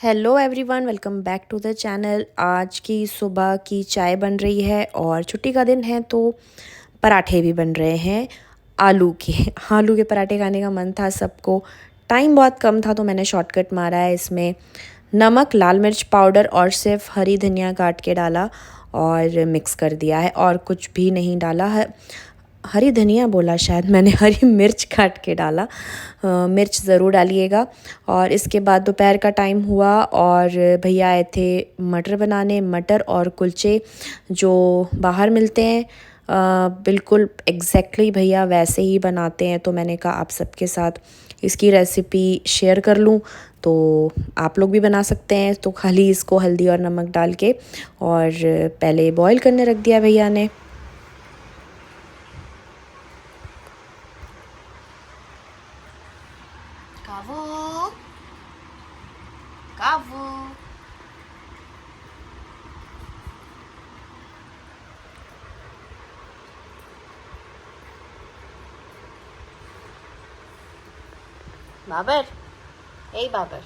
Hello everyone, welcome back to the channel. आज की सुबह की चाय बन रही है और छुट्टी का दिन है तो पराठे भी बन रहे हैं आलू के। आलू के पराठे खाने का मन था सबको। टाइम बहुत कम था तो मैंने शॉर्टकट मारा है। इसमें नमक, लाल मिर्च पाउडर और सिर्फ हरी धनिया काट के डाला और मिक्स कर दिया है और कुछ भी नहीं डाला है। हरी धनिया बोला शायद मैंने, हरी मिर्च काट के डाला। मिर्च ज़रूर डालिएगा। और इसके बाद दोपहर का टाइम हुआ और भैया आए थे मटर बनाने। मटर और कुलचे जो बाहर मिलते हैं बिल्कुल एग्जैक्टली भैया वैसे ही बनाते हैं। तो मैंने कहा आप सबके साथ इसकी रेसिपी शेयर कर लूँ, तो आप लोग भी बना सकते हैं। तो खाली इसको हल्दी और नमक डाल के और पहले बॉईल करने रख दिया भैया ने। कावू कावू बाबर, ए बाबर।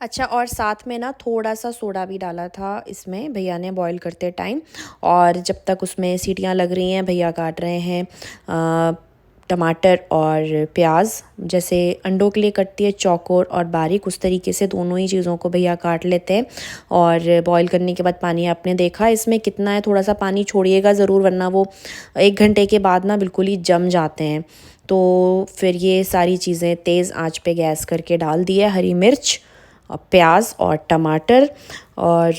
अच्छा, और साथ में ना थोड़ा सा सोडा भी डाला था इसमें भैया ने बॉईल करते टाइम। और जब तक उसमें सीटियां लग रही हैं भैया काट रहे हैं टमाटर और प्याज। जैसे अंडों के लिए कटती है चौकोर और बारीक, उस तरीके से दोनों ही चीज़ों को भैया काट लेते हैं। और बॉईल करने के बाद पानी आपने देखा इसमें कितना है, थोड़ा सा पानी छोड़िएगा ज़रूर, वरना वो 1 घंटे के बाद ना बिल्कुल ही जम जाते हैं। तो फिर ये सारी चीज़ें तेज़ आंच पे गैस करके डाल दी है। हरी मिर्च, प्याज और टमाटर। और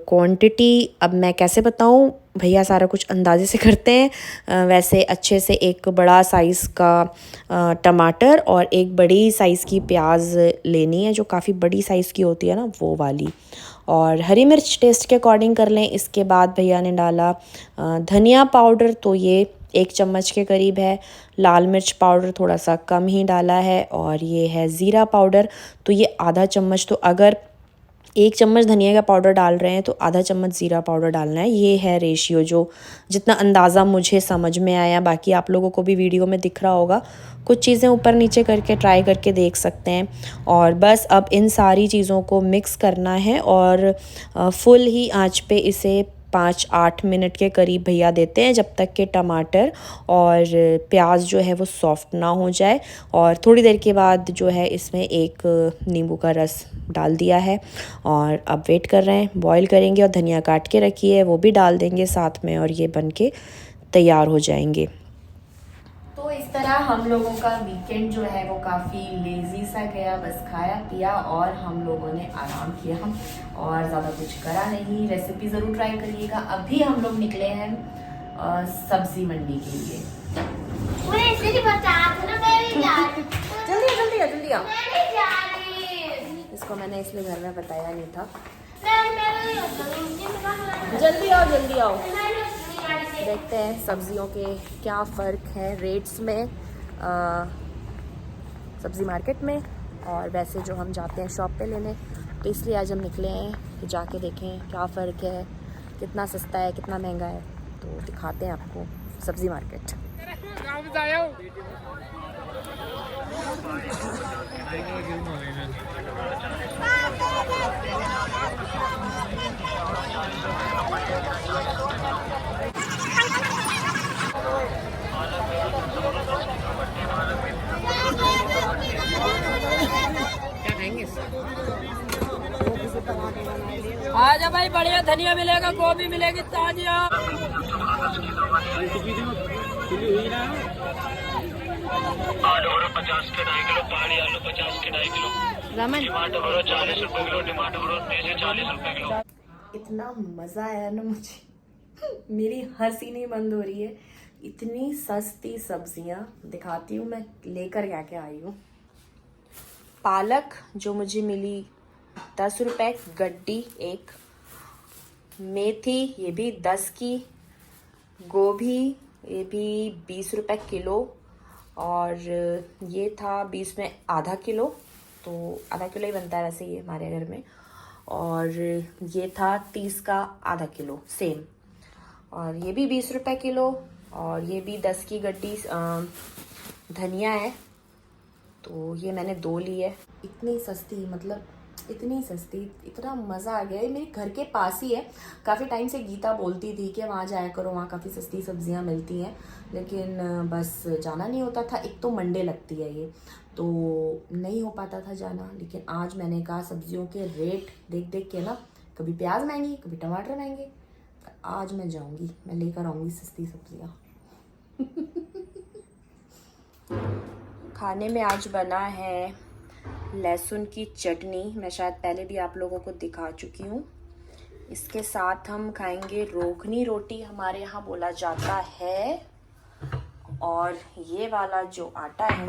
क्वांटिटी अब मैं कैसे बताऊं, भैया सारा कुछ अंदाजे से करते हैं। वैसे अच्छे से एक बड़ा साइज़ का टमाटर और एक बड़ी साइज़ की प्याज लेनी है, जो काफ़ी बड़ी साइज़ की होती है ना वो वाली। और हरी मिर्च टेस्ट के अकॉर्डिंग कर लें। इसके बाद भैया ने डाला धनिया पाउडर, तो ये 1 चम्मच के करीब है। लाल मिर्च पाउडर थोड़ा सा कम ही डाला है। और ये है ज़ीरा पाउडर, तो ये आधा चम्मच। तो अगर 1 चम्मच धनिया का पाउडर डाल रहे हैं तो आधा चम्मच ज़ीरा पाउडर डालना है। ये है रेशियो, जो जितना अंदाज़ा मुझे समझ में आया। बाकी आप लोगों को भी वीडियो में दिख रहा होगा, कुछ चीज़ें ऊपर नीचे करके ट्राई करके देख सकते हैं। और बस अब इन सारी चीज़ों को मिक्स करना है और फुल ही आंच पे इसे 5-8 मिनट के करीब भैया देते हैं, जब तक कि टमाटर और प्याज जो है वो सॉफ्ट ना हो जाए। और थोड़ी देर के बाद जो है इसमें एक नींबू का रस डाल दिया है और अब वेट कर रहे हैं, बॉईल करेंगे। और धनिया काट के रखी है वो भी डाल देंगे साथ में और ये बन के तैयार हो जाएंगे। तो इस तरह हम लोगों का वीकेंड जो है वो काफ़ी लेज़ी सा गया। बस खाया पिया और हम लोगों ने आराम किया, और ज़्यादा कुछ करा नहीं। रेसिपी ज़रूर ट्राई करिएगा। अभी हम लोग निकले हैं सब्जी मंडी के लिए। जल्दी आओ। इसको मैंने इसलिए घर में बताया नहीं था। जल्दी आओ। देखते हैं सब्जियों के क्या फ़र्क है रेट्स में सब्ज़ी मार्केट में और वैसे जो हम जाते हैं शॉप पे लेने। तो इसलिए आज हम निकले हैं कि जाके देखें क्या फ़र्क है, कितना सस्ता है, कितना महंगा है। तो दिखाते हैं आपको सब्ज़ी मार्केट। आजा भाई, बढ़िया धनिया मिलेगा, गोभी मिलेगी ताजा। आलू 50 के 2.5 किलो, पहाड़ी आलू 50 के 2.5 किलो, टमाटर 40 रुपए किलो, टमाटर 40 रुपए किलो। इतना मज़ा आया ना मुझे, मेरी हंसी नहीं बंद हो रही है। इतनी सस्ती सब्जियां दिखाती हूँ मैं लेकर क्या क्या आई हूँ। पालक जो मुझे मिली 10 रुपए गड्डी एक। मेथी ये भी 10 की। गोभी ये भी 20 रुपए किलो। और ये था 20 में आधा किलो, तो आधा किलो ही बनता है वैसे ये हमारे घर में। और ये था 30 का आधा किलो सेम। और ये भी 20 रुपए किलो। और ये भी 10 की गड्डी धनिया है तो ये मैंने 2 ली है। इतनी सस्ती, मतलब इतनी सस्ती, इतना मज़ा आ गया। ये मेरे घर के पास ही है। काफ़ी टाइम से गीता बोलती थी कि वहाँ जाया करो, वहाँ काफ़ी सस्ती सब्जियाँ मिलती हैं, लेकिन बस जाना नहीं होता था। एक तो मंडे लगती है ये, तो नहीं हो पाता था जाना। लेकिन आज मैंने कहा सब्जियों के रेट देख देख के ना, कभी प्याज महंगी, कभी टमाटर महंगे, आज मैं जाऊँगी, मैं लेकर आऊँगी सस्ती सब्जियाँ। खाने में आज बना है लहसुन की चटनी। मैं शायद पहले भी आप लोगों को दिखा चुकी हूँ। इसके साथ हम खाएंगे रोगनी रोटी, हमारे यहाँ बोला जाता है। और ये वाला जो आटा है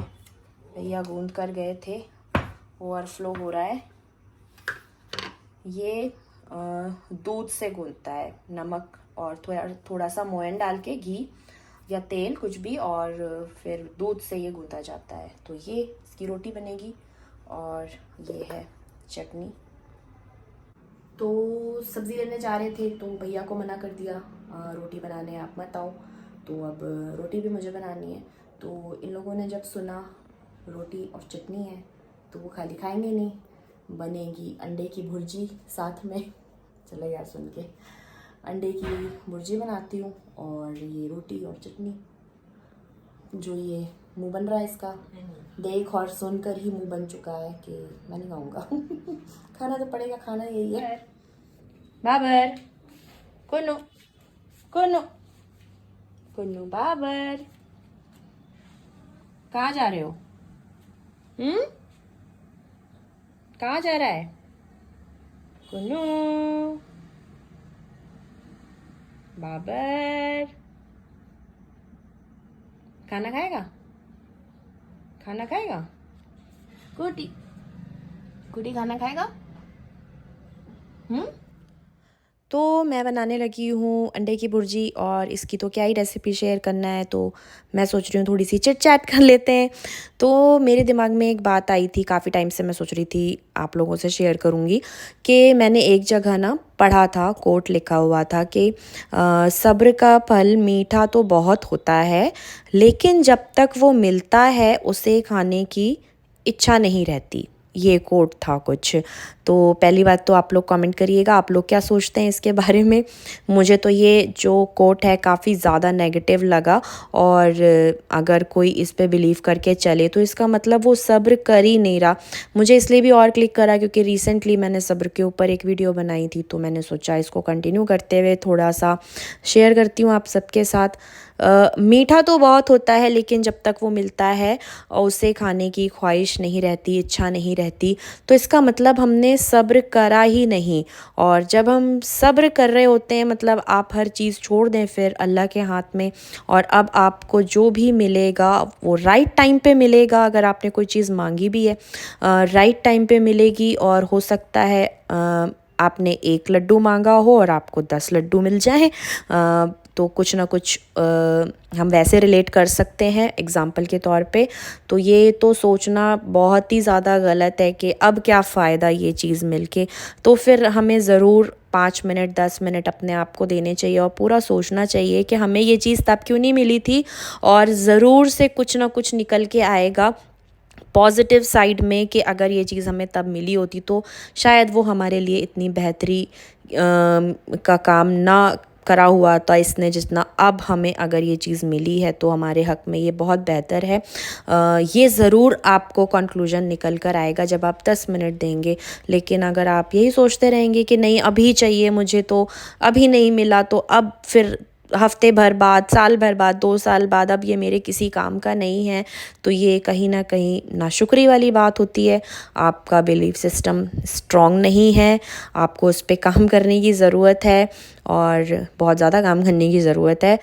भैया गूंद कर गए थे, ओवरफ्लो हो रहा है। ये दूध से गूंदता है, नमक और थोड़ा सा मोयन डाल के, घी या तेल कुछ भी, और फिर दूध से ये गूंदा जाता है। तो ये इसकी रोटी बनेगी और ये है चटनी। तो सब्ज़ी लेने जा रहे थे तो भैया को मना कर दिया, रोटी बनाने आप मत आओ। तो अब रोटी भी मुझे बनानी है। तो इन लोगों ने जब सुना रोटी और चटनी है तो वो खाली खाएंगे नहीं, बनेगी अंडे की भुर्जी साथ में। चला गया सुन के। अंडे की भुर्जी बनाती हूँ और ये रोटी और चटनी। जो ये मुंह बन रहा है इसका, देख और सुनकर ही मुंह बन चुका है कि मैं नहीं खाऊंगा। खाना तो पड़ेगा, खाना यही है। बाबर, कुन्नू कुन्नू कुन्नू, बाबर कहाँ जा रहे हो? कहाँ जा रहा है कुन्नू? बाबर खाना खाएगा? खाना खाएगा? गुडी गुडी खाना खाएगा? तो मैं बनाने लगी हूँ अंडे की भुर्जी, और इसकी तो क्या ही रेसिपी शेयर करना है, तो मैं सोच रही हूँ थोड़ी सी चिट चैट कर लेते हैं। तो मेरे दिमाग में एक बात आई थी, काफ़ी टाइम से मैं सोच रही थी आप लोगों से शेयर करूँगी, कि मैंने एक जगह ना पढ़ा था, कोट लिखा हुआ था कि सब्र का फल मीठा तो बहुत होता है, लेकिन जब तक वो मिलता है उसे खाने की इच्छा नहीं रहती। ये कोट था कुछ। तो पहली बात तो आप लोग कमेंट करिएगा, आप लोग क्या सोचते हैं इसके बारे में। मुझे तो ये जो कोट है काफ़ी ज़्यादा नेगेटिव लगा, और अगर कोई इस पे बिलीव करके चले तो इसका मतलब वो सब्र कर ही नहीं रहा। मुझे इसलिए भी और क्लिक करा क्योंकि रिसेंटली मैंने सब्र के ऊपर एक वीडियो बनाई थी, तो मैंने सोचा इसको कंटिन्यू करते हुए थोड़ा सा शेयर करती हूँ आप सबके साथ। मीठा तो बहुत होता है, लेकिन जब तक वो मिलता है और उसे खाने की ख्वाहिश नहीं रहती, इच्छा नहीं रहती, तो इसका मतलब हमने सब्र करा ही नहीं। और जब हम सब्र कर रहे होते हैं, मतलब आप हर चीज़ छोड़ दें फिर अल्लाह के हाथ में, और अब आपको जो भी मिलेगा वो राइट टाइम पे मिलेगा। अगर आपने कोई चीज़ मांगी भी है, राइट टाइम पे मिलेगी। और हो सकता है आपने 1 लड्डू मांगा हो और आपको 10 लड्डू मिल जाए। तो कुछ ना कुछ हम वैसे रिलेट कर सकते हैं एग्ज़ाम्पल के तौर पे। तो ये तो सोचना बहुत ही ज़्यादा गलत है कि अब क्या फ़ायदा ये चीज़ मिलके। तो फिर हमें ज़रूर 5 मिनट 10 मिनट अपने आप को देने चाहिए और पूरा सोचना चाहिए कि हमें ये चीज़ तब क्यों नहीं मिली थी, और ज़रूर से कुछ ना कुछ निकल के आएगा पॉजिटिव साइड में, कि अगर ये चीज़ हमें तब मिली होती तो शायद वो हमारे लिए इतनी बेहतरी का काम ना करा हुआ था इसने जितना अब हमें अगर ये चीज़ मिली है तो हमारे हक़ में ये बहुत बेहतर है। ये ज़रूर आपको कंक्लूजन निकल कर आएगा जब आप 10 मिनट देंगे। लेकिन अगर आप यही सोचते रहेंगे कि नहीं अभी चाहिए मुझे, तो अभी नहीं मिला तो अब फिर हफ्ते भर बाद, साल भर बाद, 2 साल बाद अब ये मेरे किसी काम का नहीं है, तो ये कहीं ना कहीं नाशुक्री वाली बात होती है। आपका बिलीफ सिस्टम स्ट्रॉन्ग नहीं है, आपको उस पर काम करने की ज़रूरत है, और बहुत ज़्यादा काम करने की ज़रूरत है।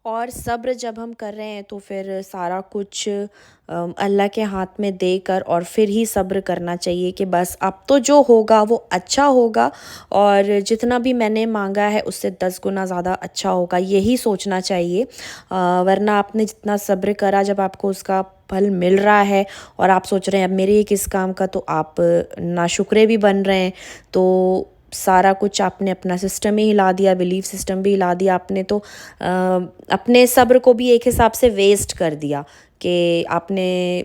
और सब्र जब हम कर रहे हैं तो फिर सारा कुछ अल्लाह के हाथ में देकर और फिर ही सब्र करना चाहिए कि बस अब तो जो होगा वो अच्छा होगा, और जितना भी मैंने मांगा है उससे 10 गुना ज़्यादा अच्छा होगा, यही सोचना चाहिए। वरना आपने जितना सब्र करा, जब आपको उसका फल मिल रहा है और आप सोच रहे हैं अब मेरे ये किस काम का, तो आप नाशुक्रे भी बन रहे हैं। तो सारा कुछ आपने अपना सिस्टम ही हिला दिया, बिलीफ सिस्टम भी हिला दिया आपने, तो अपने सब्र को भी एक हिसाब से वेस्ट कर दिया कि आपने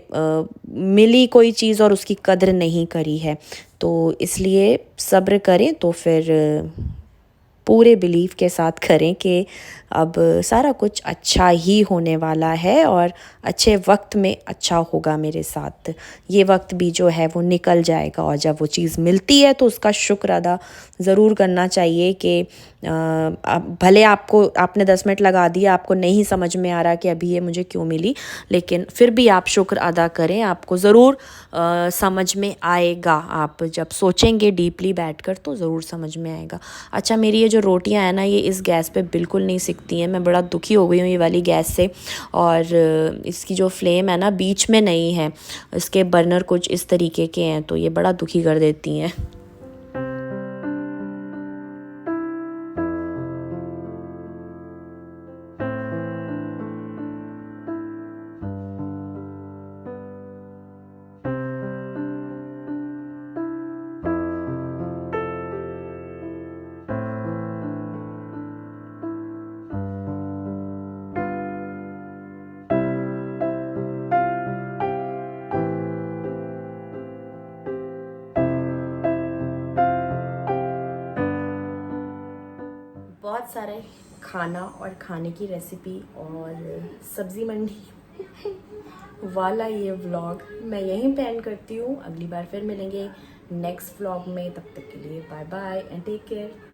मिली कोई चीज़ और उसकी कदर नहीं करी है। तो इसलिए सब्र करें तो फिर पूरे बिलीव के साथ करें कि अब सारा कुछ अच्छा ही होने वाला है और अच्छे वक्त में अच्छा होगा मेरे साथ। ये वक्त भी जो है वो निकल जाएगा और जब वो चीज़ मिलती है तो उसका शुक्र अदा ज़रूर करना चाहिए कि भले आपने 10 मिनट लगा दिया, आपको नहीं समझ में आ रहा कि अभी ये मुझे क्यों मिली, लेकिन फिर भी आप शुक्र अदा करें, आपको ज़रूर समझ में आएगा। आप जब सोचेंगे डीपली बैठकर तो ज़रूर समझ में आएगा। अच्छा, मेरी ये जो रोटियां हैं ना, ये इस गैस पे बिल्कुल नहीं सिकती हैं। मैं बड़ा दुखी हो गई हूँ ये वाली गैस से। और इसकी जो फ्लेम है ना, बीच में नहीं है, इसके बर्नर कुछ इस तरीके के हैं, तो ये बड़ा दुखी कर देती हैं। बहुत सारे खाना और खाने की रेसिपी और सब्ज़ी मंडी वाला ये व्लॉग मैं यहीं पे एंड करती हूँ। अगली बार फिर मिलेंगे नेक्स्ट व्लॉग में, तब तक के लिए bye bye and take care.